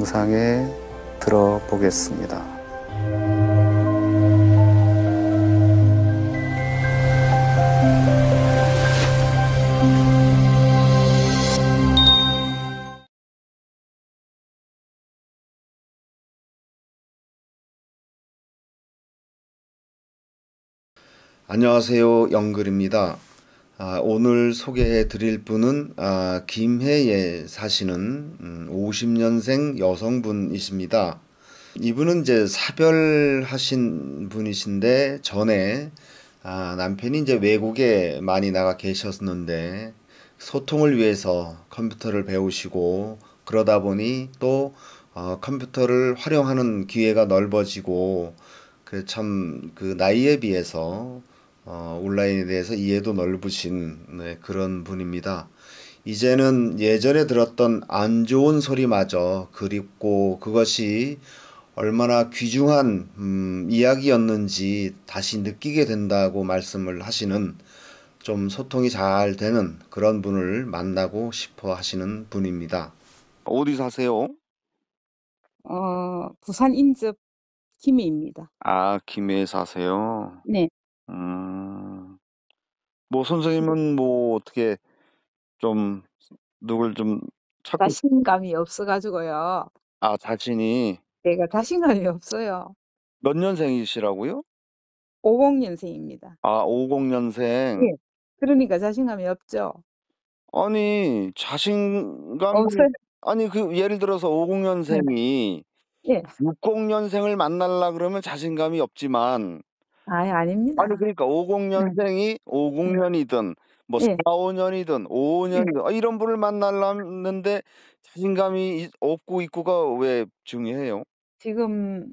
영상에 들어보겠습니다. 안녕하세요. 영글입니다. 오늘 소개해 드릴 분은 김해에 사시는 50년생 여성분이십니다. 이분은 이제 사별하신 분이신데 전에 남편이 이제 외국에 많이 나가 계셨는데 소통을 위해서 컴퓨터를 배우시고 그러다 보니 또 컴퓨터를 활용하는 기회가 넓어지고 그 참 그 나이에 비해서 온라인에 대해서 이해도 넓으신 그런 분입니다. 이제는 예전에 들었던 안 좋은 소리마저 그립고 그것이 얼마나 귀중한 이야기였는지 다시 느끼게 된다고 말씀을 하시는 좀 소통이 잘 되는 그런 분을 만나고 싶어 하시는 분입니다. 어디 사세요? 부산 인접 김해입니다. 김해에 사세요. 네, 음, 뭐 선생님은 뭐 어떻게 좀 누굴 좀 찾고 자신감이 없어가지고요. 자신이 내가 자신감이 없어요. 몇 년생이시라고요? 50년생입니다. 50년생. 예. 그러니까 자신감이 없죠. 아니, 자신감이, 없어요. 아니, 그, 예를 들어서 네. 50년생이 예. 60년생을 만나려 그러면 자신감이 없지만, 아니, 아닙니다. 그러니까 네. 50년생이 네. 50년이든, 뭐, 예. 4, 5년이든, 예. 5년이든, 이런 분을 만나려는데 자신감이 없고 있고가 왜 중요해요? 지금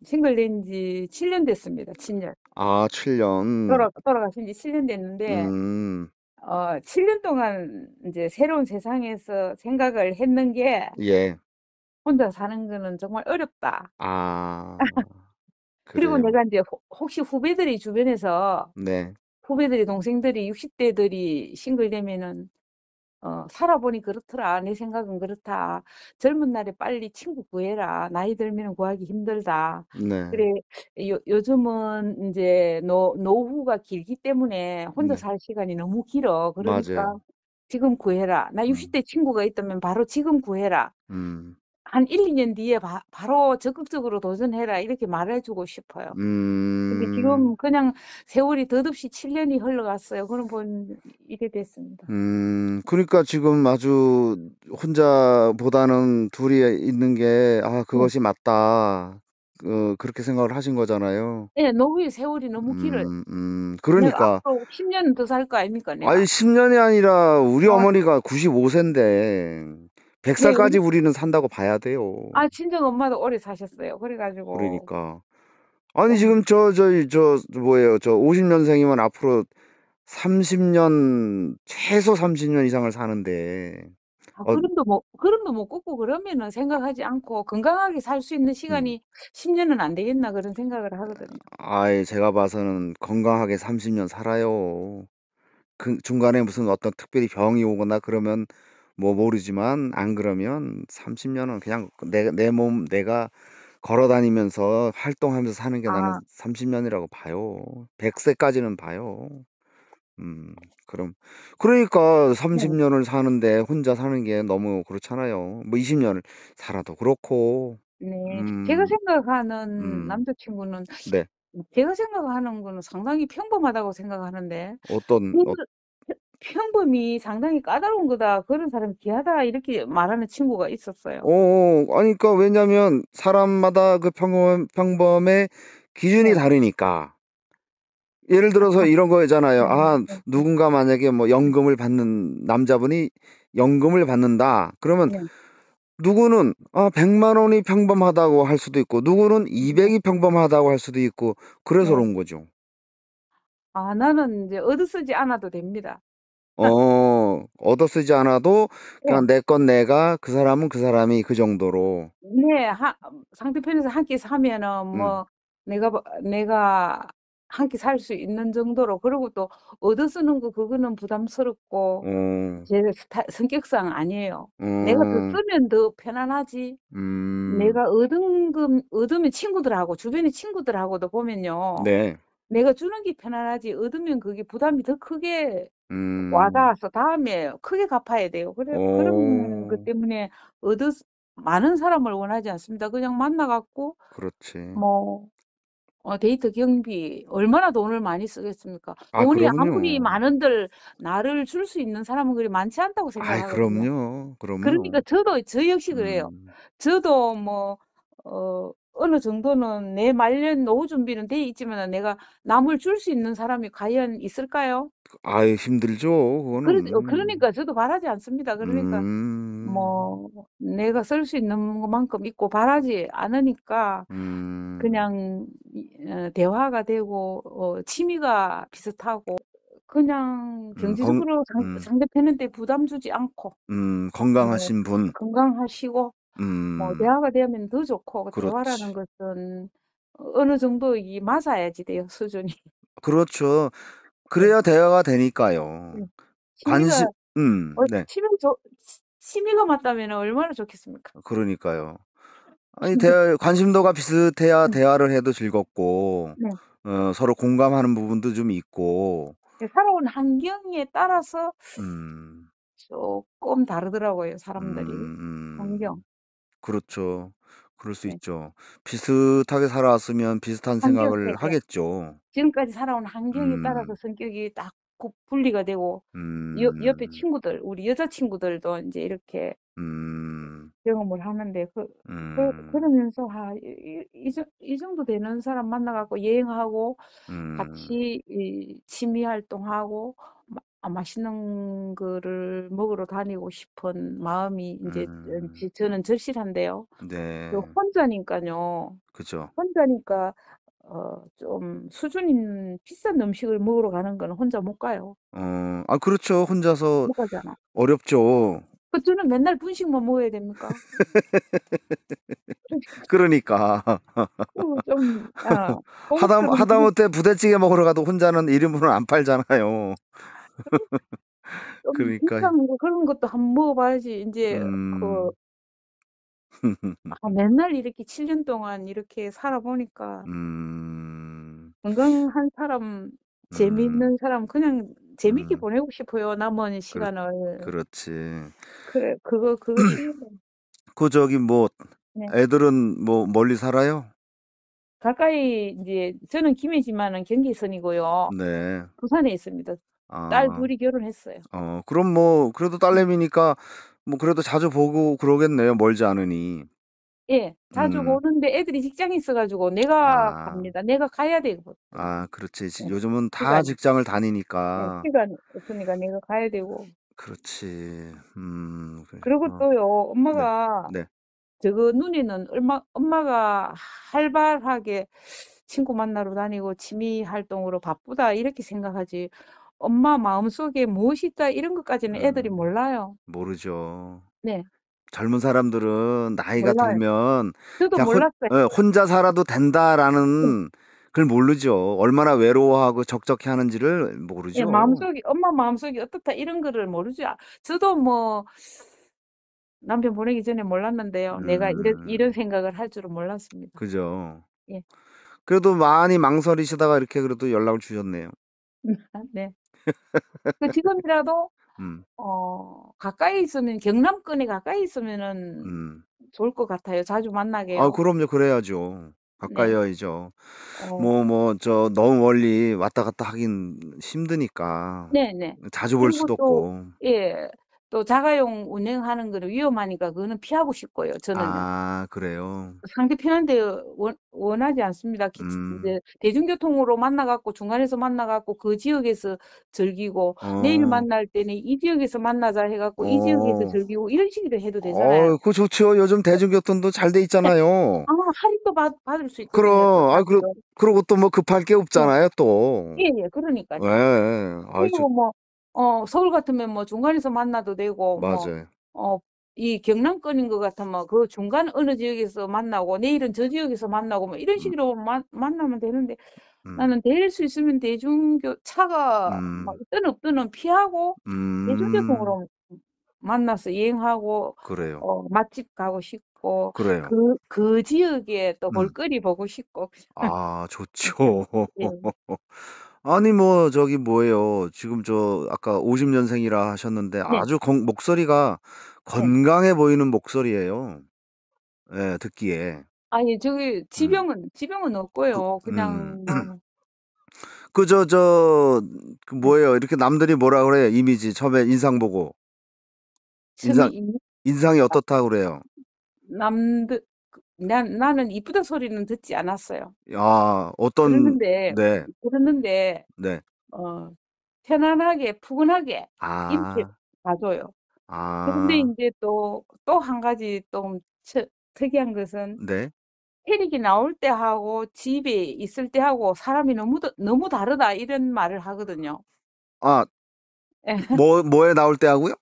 싱글된 지 7년 됐습니다. 7년. 7년. 돌아가신 지 7년 됐는데 음, 7년 동안 이제 새로운 세상에서 생각을 했는 게 예. 혼자 사는 거는 정말 어렵다. 아, 그리고 그래요. 내가 이제 혹시 후배들이 주변에서 네, 후배들이 동생들이 60대들이 싱글 되면은 살아보니 그렇더라. 내 생각은 그렇다. 젊은 날에 빨리 친구 구해라. 나이 들면 구하기 힘들다. 네, 그래, 요즘은 이제 노후가 길기 때문에 혼자 네, 살 시간이 너무 길어. 그러니까 맞아요. 지금 구해라. 나 음, 60대 친구가 있다면 바로 지금 구해라. 음, 한 1, 2년 뒤에 바로 적극적으로 도전해라. 이렇게 말해주고 싶어요. 근데 음, 지금 그냥 세월이 덧없이 7년이 흘러갔어요. 그런 본 이래 됐습니다. 그러니까 지금 아주 혼자보다는 둘이 있는 게, 네. 그것이 맞다. 그렇게 생각을 하신 거잖아요. 네, 노후의 세월이 너무 길어요. 내가 그러니까, 앞으로 10년은 더 살 거 아닙니까, 아니, 내가. 10년이 아니라 우리 아, 어머니가 95세인데, 네, 100살까지 우리는 산다고 봐야 돼요. 친정 엄마도 오래 사셨어요. 그래가지고, 그러니까. 아니, 좀, 지금 뭐예요. 저 50년생이면 앞으로 30년, 최소 30년 이상을 사는데, 어, 그럼도 못 걷고 그러면은 생각하지 않고 건강하게 살 수 있는 음, 시간이 10년은 안 되겠나 그런 생각을 하거든요. 제가 봐서는 건강하게 30년 살아요. 그 중간에 무슨 어떤 특별히 병이 오거나 그러면 뭐 모르지만, 안 그러면 30년은 그냥 내 몸, 내가 걸어 다니면서 활동하면서 사는 게 나는 아, 30년이라고 봐요. 100세까지는 봐요. 음, 그럼, 그러니까 네, 30년을 사는데 혼자 사는 게 너무 그렇잖아요. 뭐 20년을 살아도 그렇고, 네. 제가 음, 생각하는 음, 남자친구는 네. 제가 생각하는 거는 상당히 평범하다고 생각하는데 어떤, 그 평범이 상당히 까다로운 거다. 그런 사람이 귀하다. 이렇게 말하는 친구가 있었어요. 아니, 그러니까 왜냐면 사람마다 그 평범의 기준이 네. 다르니까. 예를 아, 들어서 이런 거잖아요. 네, 네, 누군가 만약에 뭐 연금을 받는 남자분이 연금을 받는다. 그러면 네, 누구는 100만 원이 평범하다고 할 수도 있고 누구는 네, 200이 평범하다고 할 수도 있고 그래서 네. 그런 거죠. 나는 이제 얻어쓰지 않아도 됩니다. 얻어 쓰지 않아도 네, 그냥 내 건 내가 그 사람은 그 사람이 그 정도로. 네, 상대편에서 한 끼 사면은 음. 뭐 내가 함께 살 수 있는 정도로. 그리고 또 얻어 쓰는 거 그거는 부담스럽고 어. 제 성격상 아니에요. 내가 더 어. 쓰면 더 편안하지. 음. 내가 얻으면 친구들하고 주변의 친구들하고도 보면요. 네. 내가 주는 게 편안하지 얻으면 그게 부담이 더 크게 와 음. 닿아서 다음에 크게 갚아야 돼요. 그런 것 어. 때문에 얻어 쓰 많은 사람을 원하지 않습니다. 그냥 만나 갖고 그렇지. 뭐 데이트 경비 얼마나 돈을 많이 쓰겠습니까? 아 돈이 아무리 그럼요. 많은들 나를 줄 수 있는 사람은 그리 많지 않다고 아이 생각하거든요. 그럼요. 그러니까 그럼요. 저 역시 그래요. 음. 저도 뭐 어느 정도는 내 말년 노후 준비는 돼 있지만은 내가 남을 줄 수 있는 사람이 과연 있을까요? 아유 힘들죠 그거는. 그러니까 저도 바라지 않습니다. 그러니까 음. 뭐 내가 쓸 수 있는 것만큼 있고 바라지 않으니까 음. 그냥 대화가 되고 취미가 비슷하고 그냥 건 경제적으로 상대편한테 부담 주지 않고 뭐 건강하신 분. 건강하시고 뭐 음. 대화가 되면 더 좋고 대화라는 그렇지. 것은 어느 정도 이 맞아야지 돼요, 수준이. 그렇죠. 네. 그래야 대화가 되니까요. 네. 취미가 관심 네. 취미가 맞다면은 얼마나 좋겠습니까? 그러니까요. 아니 대화 관심도가 비슷해야 네. 대화를 해도 즐겁고 네. 서로 공감하는 부분도 좀 있고 그 살아온 환경에 따라서 음. 쪼끔 다르더라고요, 사람들이. 환경. 그렇죠. 그럴 수 네. 있죠. 비슷하게 살아왔으면 비슷한 환경 생각을 예. 하겠죠. 지금까지 살아온 환경에 따라서 음. 성격이 딱 분리가 되고 옆에 음. 친구들 우리 여자 친구들도 인제 이렇게 음. 경험을 하는데 음. 그러면서 이 정도 되는 사람 만나 갖고 여행하고 음. 같이 이 취미 활동하고 맛있는 거를 먹으러 다니고 싶은 마음이 인제 음. 저는 절실한데요. 네. 혼자니깐요. 그죠. 혼자니까 좀 수준 있는 비싼 음식을 먹으러 가는 거는 혼자 못 가요. 아 그렇죠. 혼자서 못 가잖아. 어렵죠. 저는 맨날 분식만 먹어야 됩니까? 그러니까. 그리고 좀 고급 음식 하다못해 부대찌개 먹으러 가도 혼자는 1 인분은 안 팔잖아요. 좀 그러니까 비싼 거 그런 것도 한번 먹어 봐야지 인제 음. 맨날 이렇게 7년 동안 이렇게 살아 보니까 음. 건강한 사람, 음. 재미있는 사람 그냥 재밌게 음. 보내고 싶어요, 남은 그렇 시간을. 그렇지. 그래 그거 취미로 그 저기 뭐 네. 애들은 뭐 멀리 살아요? 가까이 인제 저는 김해지만은 경계선이고요. 네. 부산에 있습니다. 딸 아. 둘이 결혼했어요. 그럼 뭐 그래도 네. 딸내미니까 뭐 그래도 자주 보고 그러겠네요, 멀지 않으니. 예. 자주 음. 오는데 애들이 직장이 있어 가지고 내가 아. 갑니다. 내가 가야 되거든요. 아 그렇지. 예. 요즘은 다 시간이. 직장을 예. 다니니까. 시간이 없으니까 내가 가야 되고. 그렇지. 그래. 그리고 또요 네. 엄마가 네. 저거 눈에는 엄마가 활발하게 친구 만나러 다니고 취미 활동으로 바쁘다 이렇게 생각하지 엄마 마음속에 무엇이 있다 이런 것까지는 애들이 음 몰라요. 모르죠. 네. 젊은 사람들은 나이가 몰라요. 들면 저도 그냥 몰랐어요. '혼자 살아도 네. 된다.'라는 그걸 모르죠. 얼마나 외로워하고 적적해하는지를 예 모르죠. 마음속이 엄마 마음속이 어떻다 이런 거를 모르죠. 저도 뭐 남편 보내기 전에 몰랐는데요. 내가 이런 음 생각을 할 줄은 몰랐습니다. 그죠. 예. 그래도 많이 망설이시다가 이렇게 그래도 연락을 주셨네요. 네. 지금이라도 음. 가까이 있으면 경남권에 가까이 있으면은 음. 좋을 것 같아요. 자주 아 만나게요. 그럼요. 그래야죠. 가까이 네. 와야죠. 어 너무 멀리 왔다 갔다 하긴 힘드니까. 네네. 자주 볼 그리고 수도 또 없고. 예. 또 자가용 운행하는 거는 위험하니까 그거는 피하고 싶고요, 저는요. 아 그래요? 상대편한테 원하지 않습니다. 음. 이제 대중교통으로 만나 갖고 중간에서 만나 갖고 그 지역에서 즐기고 내일 어. 만날 때는 이 지역에서 만나자 해 갖고 이 지역에서 어. 즐기고 이런 식으로 해도 되잖아요. 그거 좋죠. 요즘 대중교통도 잘 돼 네. 있잖아요. 할인도 받을 수 있거든요, 또 자기도. 그러고 또 뭐 급할 게 네. 없잖아요 또. 예예. 예. 그러니깐요. 그리고 뭐 서울 같으면 뭐 중간에서 만나도 되고 뭐 맞아요. 어 이 경남권인 것 같으면 그 중간 어느 지역에서 만나고 내일은 저 지역에서 만나고 뭐 이런 음 식으로 만나면 되는데 음. 나는 될 수 있으면 대중교 차가 막 음. 있든 없든은 피하고 음. 대중교통으로 만나서 여행하고 그래요. 맛집 가고 싶고 그래요. 그 지역에 또 음. 볼거리 보고 싶고 아 좋죠. 예. 아니 뭐 저기 뭐예요. 지금 저 아까 50 년생이라 하셨는데 네. 아주 건 목소리가 예. 건강해 보이는 목소리예요. 예 듣기에. 아니 저기 음. 지병은 그 없고요. 그냥 뭐 그 그 뭐예요. 이렇게 남들이 뭐라 그래요. 이미지 처음에 인상 보고. 틈이 인상 있는 인상이 어떻다고 그래요? 남들 나는 이쁘다 소리는 듣지 않았어요. 아 어떤 그러는데 네. 그러는데 네. 어 편안하게 푸근하게 이렇게 아. 봐 줘요. 그런데 아. 인제 또 한 가지 좀 특이한 것은 네. "캐릭이 나올 때하고 집에 있을 때하고 사람이 너무 다르다." 이런 말을 하거든요. 아 예. 뭐에 나올 때 하고요?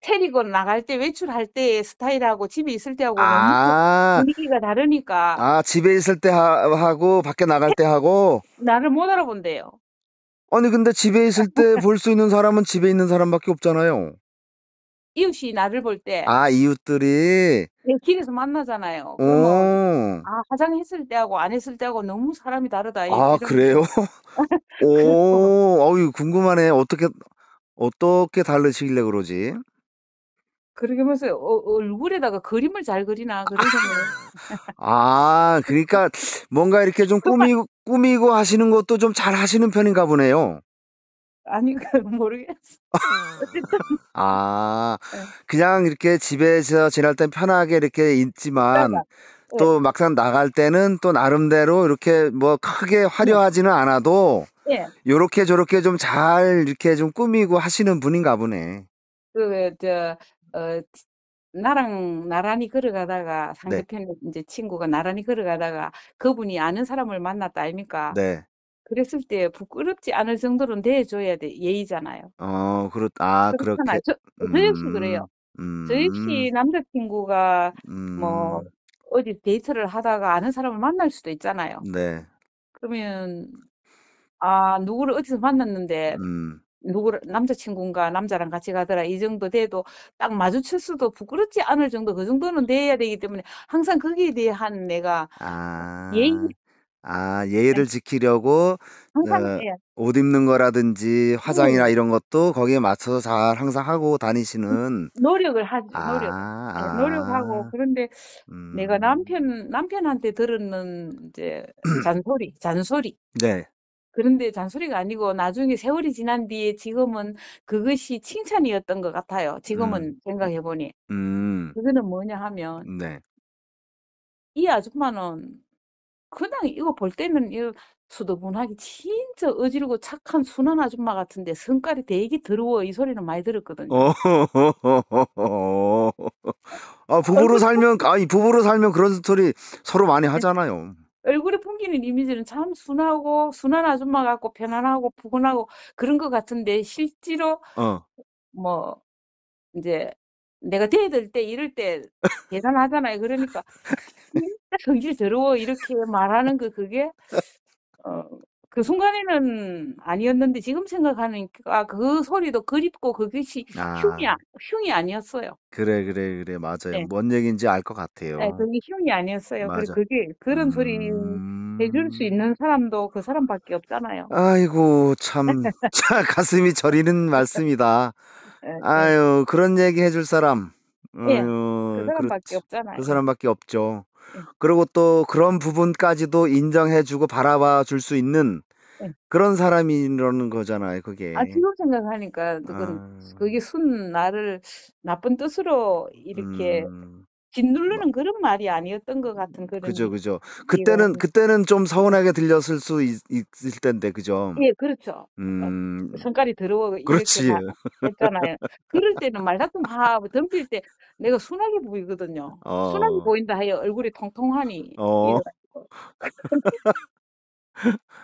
캐릭으로 나갈 때 외출할 때의 스타일하고 집에 있을 때하고 너무 아. 분위기가 다르니까 아 집에 있을 때 하고 밖에 나갈 때 하고. 나를 못 알아본대요. 아니 근데 집에 있을 때 볼 수 있는 사람은 집에 있는 사람밖에 없잖아요. 이웃이 나를 볼 때 아 이웃들이. 예 길에서 만나잖아요. 그러면 어. "아 화장했을 때하고 안 했을 때하고 너무 사람이 다르다." 아 그래요? 이러면서 그래서 어유 궁금하네. 어떻게 다르시길래 그러지? 그러면서 '얼굴에다가 그림을 잘 그리나.' 그런 생각을 아 그러니까 뭔가 이렇게 좀 꾸미고 하시는 것도 좀 잘하시는 편인가 보네요. 아니 그 모르겠어. 어쨌든 아 예. 그냥 이렇게 집에서 지낼 땐 편하게 이렇게 있지만 있다가 예. 또 막상 나갈 때는 또 나름대로 이렇게 뭐 크게 네. 화려하지는 않아도 예. 요렇게 저렇게 좀 잘 이렇게 좀 꾸미고 하시는 분인가 보네. 그 치 나랑 나란히 걸어가다가 네. 상대편에 인제 친구가 나란히 걸어가다가 그분이 아는 사람을 만났다 아닙니까? 네. 그랬을 때 부끄럽지 않을 정도로는 대해 줘야 예의잖아요. 그렇게. 그렇잖아요. 저 역시 그래요. 음. 저 음. 역시 남자친구가 뭐 음. 어디 데이트를 하다가 아는 사람을 만날 수도 있잖아요. 네. 그러면 누구를 어디서 만났는데 음. 누구를 남자친구인가 남자랑 같이 가더라 이 정도 돼도 딱 마주쳤어도 부끄럽지 않을 정도 그 정도는 돼야 되기 때문에 항상 거기에 대한 내가 예의 아. 아 예 예의를 지키려고 항상 어 예. 옷 입는 거라든지 화장이나 예. 이런 것도 거기에 맞춰서 잘 항상 하고 다니시는. 노력을 하죠, 노력을. 아. 예 노력하고 아. 그런데 내가 음. 남편한테 들은 인제 잔소리. 네. 그런데 잔소리가 아니고 나중에 세월이 지난 뒤에 지금은 그것이 칭찬이었던 것 같아요, 음. 지금은 생각해 보니. 음. 그거는 뭐냐 하면 네. 이 아줌마는 그냥 이거 볼 때는 수더분하게 진짜 어지르고 착한 순한 아줌마 같은데 성깔이 되게 더러워 이 소리는 많이 들었거든요. 어. 얼굴에 부부로 살면 그런 소리 서로 많이 하잖아요. 얼굴에 풍기는 이미지는 참 순하고 순한 아줌마 같고 편안하고 푸근하고 그런 것 같은데 실제로 어. 뭐 인제 내가 대들 때 이럴 때 대단하잖아요. 그러니까 "진짜 성질 더러워." 이렇게 말하는 그게 어 그 순간에는 아니었는데 지금 생각하니까 그 소리도 그립고 그것이 아. 흉이 아니었어요. 그래. 맞아요. 네. 뭔 얘기인지 알 것 예 같아요. 그게 흉이 아니었어요. 맞아. 그게 그런 소리 해줄 수 음. 있는 사람도 그 사람밖에 없잖아요. 아이고 참 가슴이 저리는 말씀이다. 예예. 아유 그런 얘기 해줄 사람. 예. 그 사람밖에 그렇지. 그 없잖아요. 사람밖에 없죠. 예. 그리고 또 그런 부분까지도 인정해 주고 바라봐 줄 수 있는 예. 그런 사람이라는 거잖아요 그게. 지금 생각하니까 그건 아. 그게 나를 나쁜 뜻으로 이렇게 음. 뭐 짓누르는 그런 말이 아니었던 것 같은 그런 그죠. 이해가 그때는 좀 서운하게 들렸을 수 있을 텐데 그죠? 예 그렇죠. 막 음. "성깔이 더러워." 이렇게 그렇지. 했잖아요. 그럴 때는 말다툼하고 덤빌 때 내가 순하게 보이거든요. "순하게 어. 보인다." 하여 얼굴이 통통하니 어. 이래 가지고.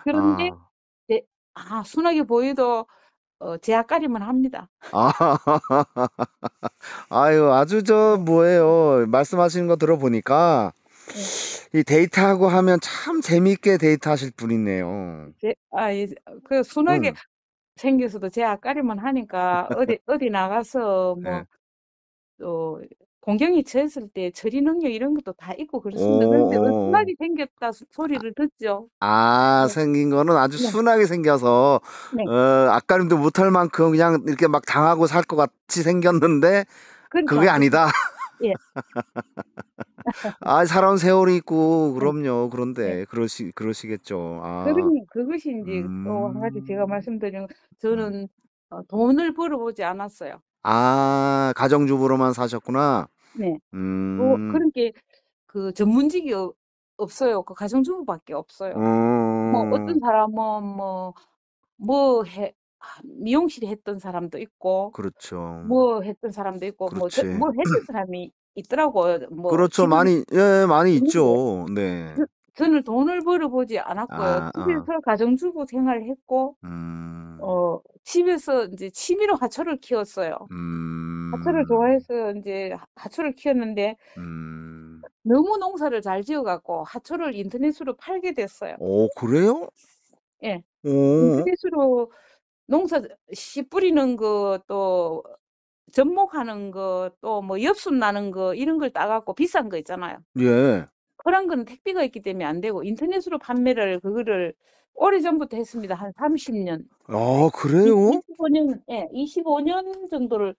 그런데 아. 네 순하게 보여도 제앗가림은 합니다. 아. 아유 아주 네. 뭐예요. 말씀하시는 거 들어보니까 예. 이 데이트하고 하면 참 재미있게 데이트하실 분이네요. 예 그 순하게 응. 생겨서도 제 앞가림은 하니까 어디 나가서 예. 뭐 또 공경이 처했을 때 처리 능력 이런 것도 다 있고 그렇습니다. 그런데 어. "순하게 생겼다." 소리를 듣죠. 아 네. 생긴 거는 아주 네. 순하게 생겨서 네. 앞가림도 못할 만큼 그냥 이렇게 막 당하고 살 것 같이 생겼는데 그렇지 그게 않습니다. 아니다. 예. 아 살아온 세월이 있고 네. 그럼요. 네. 그런데 그러시겠죠. 아. 그러니 그것이 인제 또 한 가지 제가 음. 말씀드린 음. 저는 돈을 벌어 보지 않았어요. 아 가정주부로만 사셨구나. 네. 음. 그런 게 그 전문직이 없어요. 그 가정주부밖에 없어요. 뭐 어떤 어. 사람은 뭐 미용실 했던 사람도 있고 그렇죠. 뭐 했던 사람도 있고 그렇지. 뭐 했던 사람이 있더라고요. 뭐 그렇죠. 지금 많이 예 많이 있는데 있죠. 네. 저는 돈을 벌어 보지 않았고요. 아 어. 집에서 가정주부 생활을 했고 음. 집에서 인제 취미로 하초를 키웠어요. 하초를 음. 좋아해서 인제 하초를 키웠는데 음. 너무 농사를 잘 지어 갖고 하초를 인터넷으로 팔게 됐어요. 그래요? 예. 어. 인터넷으로 농사 씨 뿌리는 거 또 접목하는 거 또 뭐 엽순 나는 거 이런 걸 따 갖고 비싼 거 있잖아요. 예. 그런 거는 택배가 있기 때문에 안 되고 인터넷으로 판매를 그거를 오래전부터 했습니다. 한 30 년. 아 이 그래요? 25년 예 25년 정도를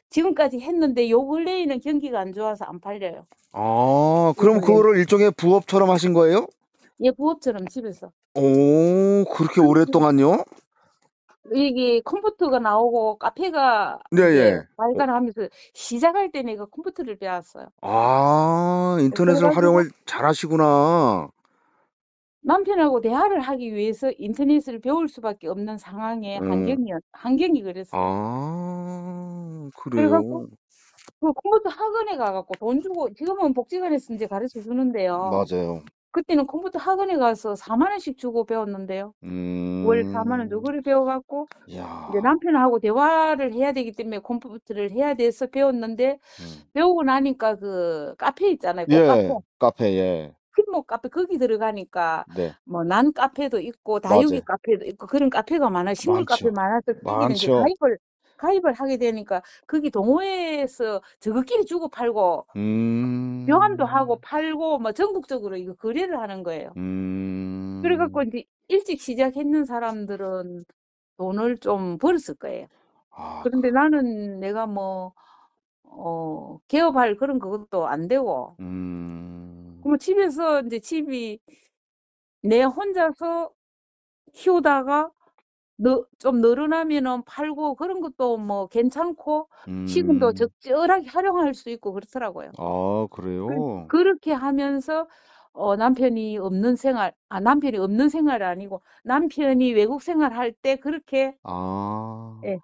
지금까지 했는데 요 근래에는 경기가 안 좋아서 안 팔려요. 아 요 그럼 근래는. 그거를 일종의 부업처럼 하신 거예요? 예 부업처럼 집에서. 그렇게 그리고 오랫동안요? 이게 컴퓨터가 나오고 카페가 인제 네예. 발달하면서 시작할 때 내가 컴퓨터를 배웠어요. 아 그래 인터넷을 가지고 활용을 잘하시구나. 남편하고 대화를 하기 위해서 인터넷을 배울 수밖에 없는 상황의 어. 환경이 그랬어요. 그래 갖고 그래요? 그 컴퓨터 학원에 가 갖고 돈 주고 지금은 복지관에서 인제 가르쳐 주는데요. 맞아요. 그때는 컴퓨터 학원에 가서 4만 원씩 주고 배웠는데요. 월 4만 원 음. 주고 그래 배워 갖고 이제 야. 남편하고 대화를 해야 되기 때문에 컴퓨터를 해야 돼서 배웠는데 음. 배우고 나니까 그 카페 있잖아요, 꽃카페. 예. 카페 예. 친목 카페 거기 들어가니까 네. 뭐 난 카페도 있고 다육이 맞아요. 카페도 있고 그런 카페가 많아요. 식물 카페 많죠. 많아서 거기는 인제 많죠. 가입을 하게 되니까 거기 동호회에서 저것끼리 주고 팔고 교환도 하고 음. 팔고 뭐 전국적으로 이거 거래를 하는 거예요. 그래 갖고 음. 인제 일찍 시작했는 사람들은 돈을 좀 벌었을 거예요. 아 그런데 나는 내가 뭐 개업할 그런 그것도 안 되고 음. 그러면 집에서 인제 집이 내 혼자서 키우다가 좀 늘어나면은 팔고 그런 것도 뭐 괜찮고 시간도 음. 적절하게 활용할 수 있고 그렇더라고요. 아 그래요? 그렇게 하면서 남편이 없는 생활이 아니고 남편이 외국 생활할 때 그렇게 아. 예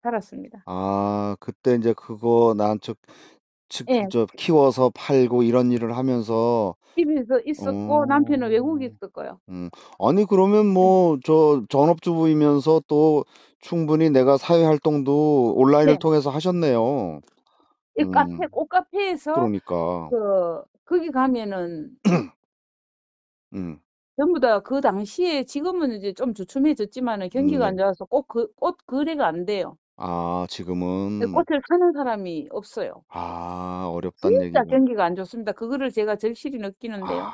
살았습니다. 그때 인제 그거 즉 예. 저 키워서 팔고 이런 일을 하면서 집에서 있었고 남편은 외국에 어. 있었고요. 음. 아니 그러면 네. 뭐 전업주부이면서 또 충분히 내가 사회 활동도 온라인을 네. 통해서 하셨네요. 이 음. 꽃카페에서 그러니까. 거기 가면은 음. 전부 다 그 당시에 지금은 이제 좀 주춤해졌지만은 경기가 안 네. 좋아서 꽃 거래가 안 돼요. 예 지금은 꽃을 사는 사람이 없어요. 어렵단 진짜 얘기군. 경기가 안 좋습니다. 그거를 제가 절실히 느끼는데요.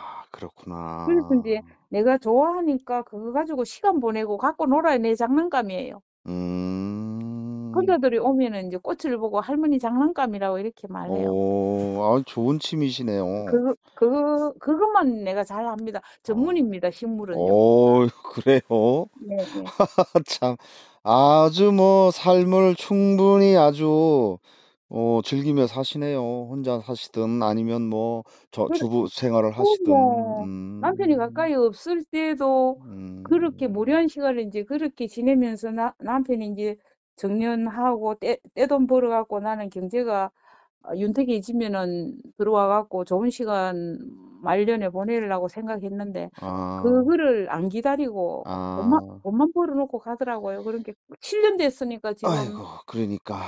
그래서 그렇구나. 인제 내가 좋아하니까 그거 가지고 시간 보내고 갖고 놀아야 내 장난감이에요. 음. 손자들이 오면은 인제 꽃을 보고 "할머니 장난감이라고." 이렇게 말해요. 좋은 취미시네요. 그것만 내가 잘합니다. 어. 전문입니다, 식물은요. 그래요? 네네. 참 아주 뭐 삶을 충분히 아주 즐기며 사시네요. 혼자 사시든 아니면 뭐 그래 주부 생활을 또 하시든. 뭐 남편이 가까이 없을 때도 그렇게 음. 무료한 시간을 인제 그렇게 지내면서 남편이 인제 정년하고 떼돈 벌어 갖고 나는 경제가 윤택해지면은 들어와 갖고 좋은 시간 말년에 보내려고 생각했는데 아. 그거를 안 기다리고 아. 돈만 벌어 놓고 가더라고요. 그런 게 7년 됐으니까 지금 아이고 그러니까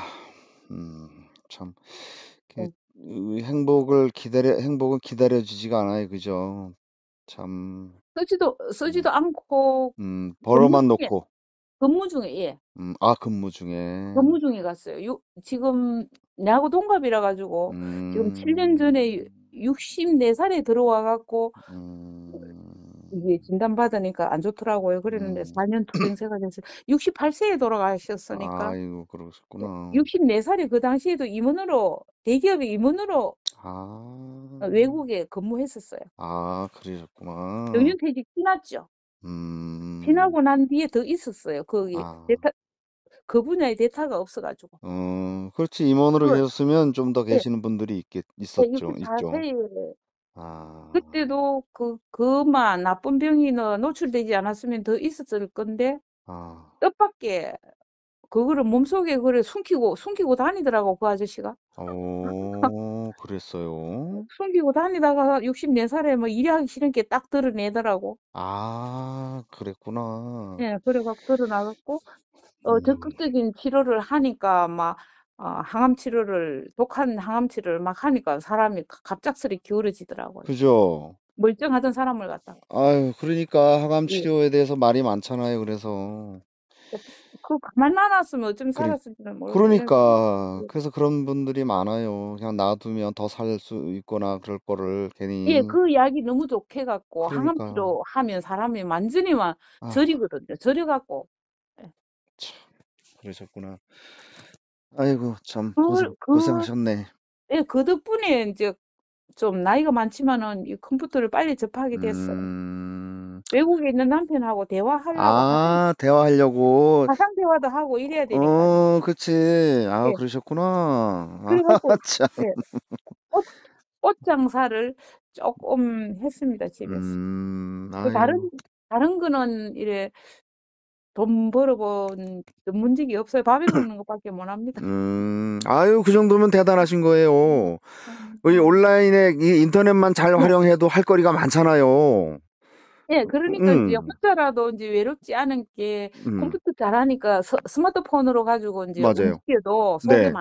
참 이렇게 네. 행복은 기다려지지가 않아요. 그죠? 참. 음. 쓰지도 않고 근무 벌어만 중에 놓고. 근무 중에 예. 아 근무 중에. 근무 중에 갔어요. 지금 내하고 동갑이라 가지고 지금 7년 전에 음. 64 살에 들어와 갖고 이게 음. 진단받으니까 안 좋더라고요. 그랬는데 음. 4년 투병생활 했어요. 68 세에 돌아가셨으니까 아이고 그러셨구나. 64 살에 그 당시에도 임원으로 대기업의 임원으로 아. 외국에 근무했었어요. 그러셨구나. 정년퇴직 지났죠. 음. 지나고 난 뒤에 더 있었어요. 거기 아. 대타 그 분야에 대타가 없어 가지고. 그렇지. 임원으로 그걸 계셨으면 좀 더 예. 계시는 분들이 예 있었죠. 64 있죠. 세에 아. 그때도 그만 나쁜 병이나 노출되지 않았으면 더 있었을 건데 아. 뜻밖의 그거를 몸속에 그걸 숨기고 다니더라고 그 아저씨가. 그랬어요? 숨기고 다니다가 64 살에 뭐 일하기 싫은 게 딱 드러내더라고. 그랬구나. 예. 그래 갖고 드러나 갖고 음. 적극적인 치료를 하니까 막 항암 치료를 독한 항암 치료를 막 하니까 사람이 갑작스레 기울어지더라고요. 그죠? 멀쩡하던 사람을 갖다가. 아유 그러니까 항암 예. 치료에 대해서 말이 많잖아요 그래서. 그 가만 놔 놨으면 어쩜 그리 살았을지는 모르겠어요. 이런 생각 그러니까. 예. 그래서 그런 분들이 많아요. 그냥 놔두면 더 살 수 있거나 그럴 거를 예. 괜히. 그 이야기 너무 좋게 갖고 항암 그러니까. 치료하면 사람이 완전히 막 아 저리거든요. 저려 갖고 예. 참 그러셨구나. 아이고 참 그걸 그 고생하셨네. 예 그 덕분에 인제 좀 나이가 많지만은 이 컴퓨터를 빨리 접하게 됐어요. 음. 외국에 있는 남편하고 대화하려고 하면 대화하려고. 화상 대화도 하고 이래야 되니까요. 그치. 예. 그러셨구나. 그래 갖고 참. 예 꽃 꽃 장사를 쪼끔 했습니다 집에서. 그 아유. 다른 거는 이래 돈 벌어 본 전문직이 없어요. 밥해 먹는 것밖에 못 합니다. 아유 그 정도면 대단하신 거예요. 이 네. 온라인에 이 인터넷만 잘 네. 활용해도 할 거리가 많잖아요. 예. 그러니까 인제 음. 혼자라도 인제 외롭지 않은 게 음. 컴퓨터 잘하니까 스마트폰으로 가지고 인제 맞아요. 움직여도 속에 네.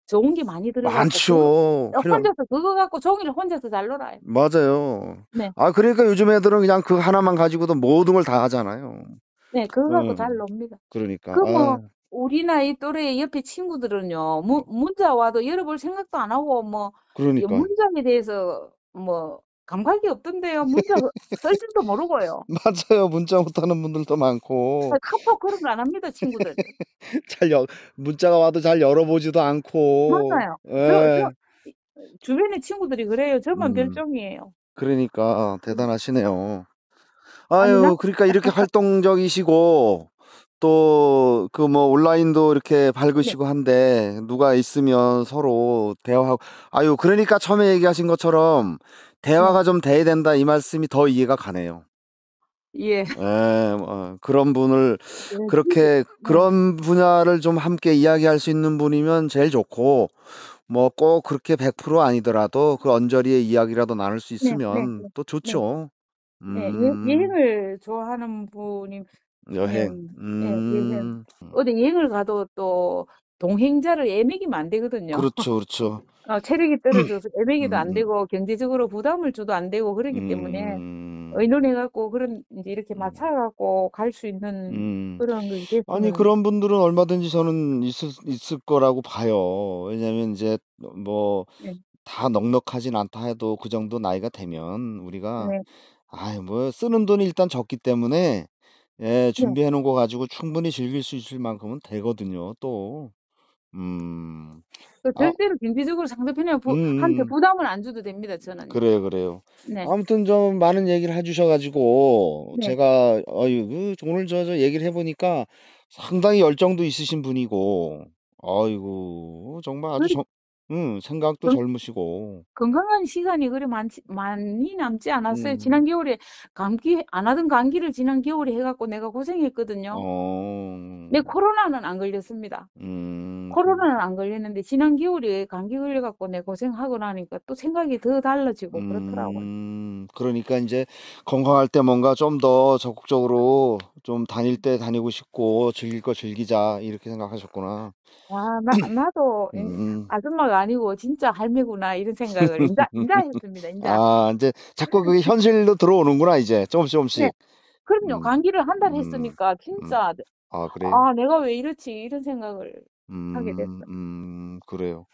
좋은 게 많이 들어 갖고 많죠. 혼자서 그거 갖고 종일 혼자서 잘 놀아요. 맞아요. 네. 그러니까 요즘 애들은 그냥 그 하나만 가지고도 모든 걸 다 하잖아요. 네. 그거 갖고 잘 음. 놉니다. 그러니까. 그 뭐 우리 나이 또래 옆에 친구들은요. 문자 와도 열어볼 생각도 안 하고 뭐 이 그러니까. 문장에 대해서 뭐 감각이 없던데요. 문자 쓸 줄도 모르고요. 맞아요. 문자 못하는 분들도 많고. 카톡 그런 거 안 합니다 친구들. 잘 여 문자가 와도 잘 열어보지도 않고. 맞아요. 예. 이 주변에 친구들이 그래요. 저만 음. 별종이에요. 그러니까 음. 대단하시네요. 아니 나 그러니까 이렇게 활동적이시고 또 그 뭐 온라인도 이렇게 네. 밝으시고 한데 누가 있으면 서로 대화하고. 그러니까 처음에 얘기하신 것처럼 네. "대화가 좀 돼야 된다." 이 말씀이 더 이해가 가네요. 예. 예. 그런 분을 예 진짜 그렇게 네. 그런 분야를 좀 함께 이야기할 수 있는 분이면 제일 좋고, 뭐 꼭 그렇게 100% 아니더라도 그 언저리의 이야기라도 나눌 수 네 네 있으면 네. 또 네. 좋죠. 예. 음. 여행을 좋아하는 분이 예. 여행. 예 여행. 어디 여행을 가도 또 동행자를 애매기면 안 되거든요. 그렇죠, 그렇죠. 체력이 떨어져서 애매기도 안 음음. 되고 경제적으로 부담을 줘도 안 되고 그러기 때문에 음. 의논해 갖고 그런 인제 이렇게 음. 맞춰 갖고 갈 수 있는 음. 그런 것이 아니 됐으면 그런 분들은 얼마든지 저는 있을 거라고 봐요. 왜냐면 인제 뭐 네. 다 넉넉하진 않다 해도 그 정도 나이가 되면 우리가 네. 뭐 쓰는 돈이 일단 적기 때문에 네. 준비해 놓은 거 가지고 충분히 즐길 수 있을 만큼은 되거든요 또. 음. 아 절대로 경제적으로 상대편에 한테 음음음. 부담을 안 줘도 됩니다 저는요. 그래요, 그래요. 네. 아무튼 좀 많은 얘기를 해 주셔 가지고 네. 제가 오늘 얘기를 해 보니까 상당히 열정도 있으신 분이고, 아이고 정말 아주 그리 생각도 건 젊으시고. 건강한 시간이 그리 많이 남지 않았어요. 음. 지난 겨울에 감기 안 하던 감기를 지난 겨울에 해 갖고 내가 고생했거든요. 어. 근데 코로나는 안 걸렸습니다. 그 코로나는 안 걸렸는데 지난 겨울에 감기 걸려 갖고 내가 고생하고 나니까 또 생각이 더 달라지고 그렇더라고요. 그러니까 인제 건강할 때 뭔가 좀 더 적극적으로 좀 다닐 때 다니고 싶고 '즐길 거 즐기자.' 이렇게 생각하셨구나. 나도 음. 아줌마가 아니고 '진짜 할매구나.' 이런 생각을 인자 했습니다, 인자. 아 인제 자꾸 그게 현실로 들어오는구나 이제 조금씩 네. 조금씩. 그럼요. 음. 감기를 한 달 음. 했으니까 음. 진짜 아 그래요? '아 내가 왜 이렇지?' 이런 생각을 하게 됐어요. 그래요.